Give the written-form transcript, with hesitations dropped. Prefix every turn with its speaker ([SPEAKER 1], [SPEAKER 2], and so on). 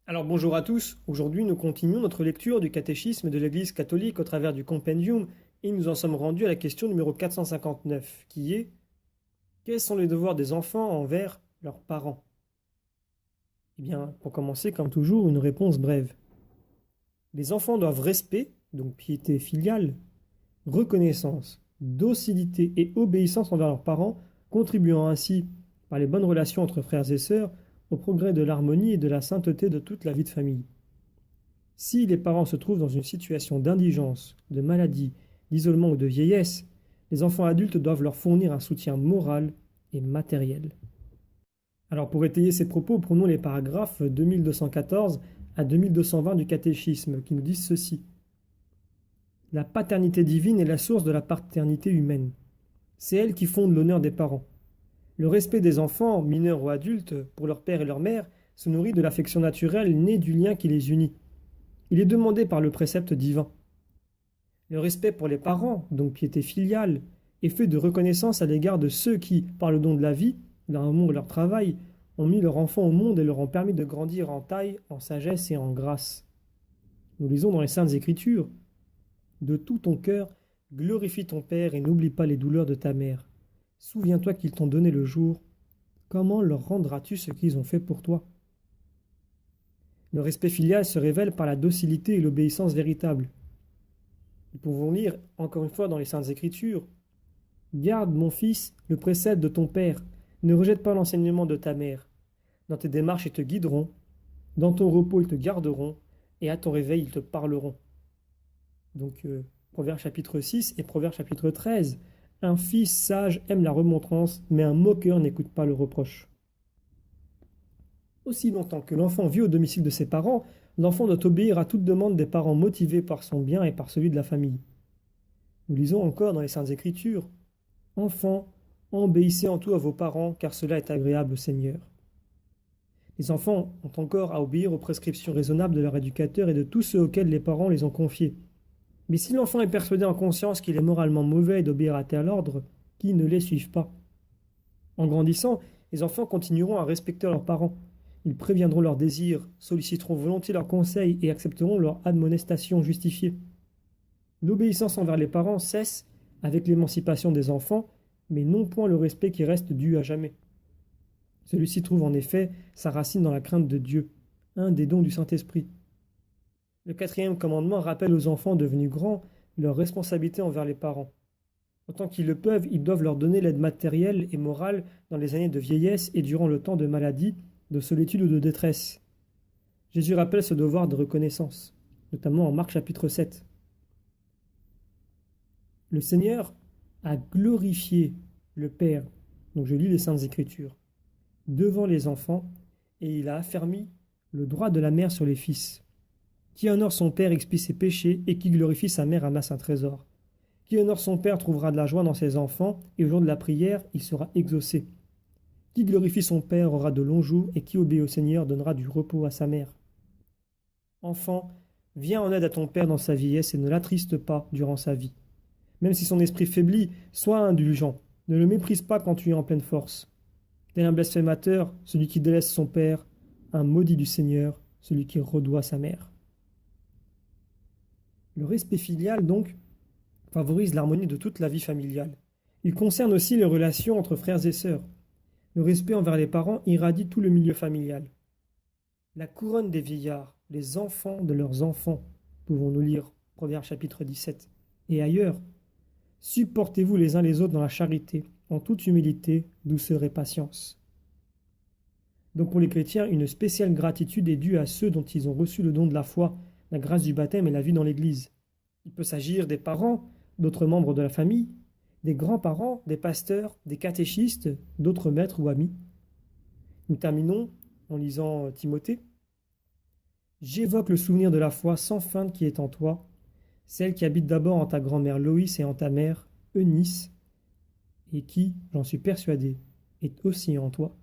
[SPEAKER 1] Alors bonjour à tous, aujourd'hui nous continuons notre lecture du catéchisme de l'Église catholique au travers du compendium et nous en sommes rendus à la question numéro 459 qui est: quels sont les devoirs des enfants envers leurs parents? Eh bien, pour commencer, comme toujours, une réponse brève. Les enfants doivent respect, donc piété filiale, reconnaissance, docilité et obéissance envers leurs parents, contribuant ainsi, par les bonnes relations entre frères et sœurs, au progrès de l'harmonie et de la sainteté de toute la vie de famille. Si les parents se trouvent dans une situation d'indigence, de maladie, d'isolement ou de vieillesse, les enfants adultes doivent leur fournir un soutien moral et matériel. Alors pour étayer ces propos, prenons les paragraphes 2214 à 2220 du catéchisme qui nous disent ceci. La paternité divine est la source de la paternité humaine. C'est elle qui fonde l'honneur des parents. Le respect des enfants, mineurs ou adultes, pour leur père et leur mère, se nourrit de l'affection naturelle née du lien qui les unit. Il est demandé par le précepte divin. Le respect pour les parents, donc piété filiale, est fait de reconnaissance à l'égard de ceux qui, par le don de la vie, leur amour et leur travail, ont mis leur enfant au monde et leur ont permis de grandir en taille, en sagesse et en grâce. Nous lisons dans les Saintes Écritures: de tout ton cœur, glorifie ton Père et n'oublie pas les douleurs de ta mère. Souviens-toi qu'ils t'ont donné le jour. Comment leur rendras-tu ce qu'ils ont fait pour toi? Le respect filial se révèle par la docilité et l'obéissance véritable. Nous pouvons lire, encore une fois dans les Saintes Écritures: garde, mon fils, le précepte de ton père, ne rejette pas l'enseignement de ta mère. Dans tes démarches, ils te guideront, dans ton repos, ils te garderont, et à ton réveil, ils te parleront. Donc, Proverbe chapitre 6 et Proverbe chapitre 13. Un fils sage aime la remontrance, mais un moqueur n'écoute pas le reproche. Aussi longtemps que l'enfant vit au domicile de ses parents, l'enfant doit obéir à toute demande des parents motivés par son bien et par celui de la famille. Nous lisons encore dans les Saintes Écritures: enfants, obéissez en tout à vos parents, car cela est agréable au Seigneur. Les enfants ont encore à obéir aux prescriptions raisonnables de leur éducateur et de tous ceux auxquels les parents les ont confiés. Mais si l'enfant est persuadé en conscience qu'il est moralement mauvais d'obéir à tel ordre, qu'ils ne les suivent pas. En grandissant, les enfants continueront à respecter leurs parents. Ils préviendront leurs désirs, solliciteront volontiers leurs conseils et accepteront leurs admonestations justifiées. L'obéissance envers les parents cesse avec l'émancipation des enfants, mais non point le respect qui reste dû à jamais. Celui-ci trouve en effet sa racine dans la crainte de Dieu, un des dons du Saint-Esprit. Le 4e commandement rappelle aux enfants devenus grands leur responsabilité envers les parents. Autant qu'ils le peuvent, ils doivent leur donner l'aide matérielle et morale dans les années de vieillesse et durant le temps de maladie, de solitude ou de détresse. Jésus rappelle ce devoir de reconnaissance, notamment en Marc chapitre 7. Le Seigneur a glorifié le Père, donc je lis les Saintes Écritures, devant les enfants, et il a affermi le droit de la mère sur les fils. Qui honore son père expie ses péchés, et qui glorifie sa mère amasse un trésor. Qui honore son père trouvera de la joie dans ses enfants, et au jour de la prière, il sera exaucé. Qui glorifie son père aura de longs jours, et qui obéit au Seigneur donnera du repos à sa mère. Enfant, viens en aide à ton père dans sa vieillesse et ne l'attriste pas durant sa vie. Même si son esprit faiblit, sois indulgent. Ne le méprise pas quand tu es en pleine force. Tel un blasphémateur, celui qui délaisse son père, un maudit du Seigneur, celui qui redoit sa mère. Le respect filial, donc, favorise l'harmonie de toute la vie familiale. Il concerne aussi les relations entre frères et sœurs. Le respect envers les parents irradie tout le milieu familial. La couronne des vieillards, les enfants de leurs enfants, pouvons-nous lire, Proverbe chapitre 17, et ailleurs. Supportez-vous les uns les autres dans la charité, en toute humilité, douceur et patience. Donc pour les chrétiens, une spéciale gratitude est due à ceux dont ils ont reçu le don de la foi, la grâce du baptême et la vie dans l'Église. Il peut s'agir des parents, d'autres membres de la famille, des grands-parents, des pasteurs, des catéchistes, d'autres maîtres ou amis. Nous terminons en lisant Timothée. J'évoque le souvenir de la foi sans feinte qui est en toi, celle qui habite d'abord en ta grand-mère Loïs et en ta mère Eunice, et qui, j'en suis persuadé, est aussi en toi.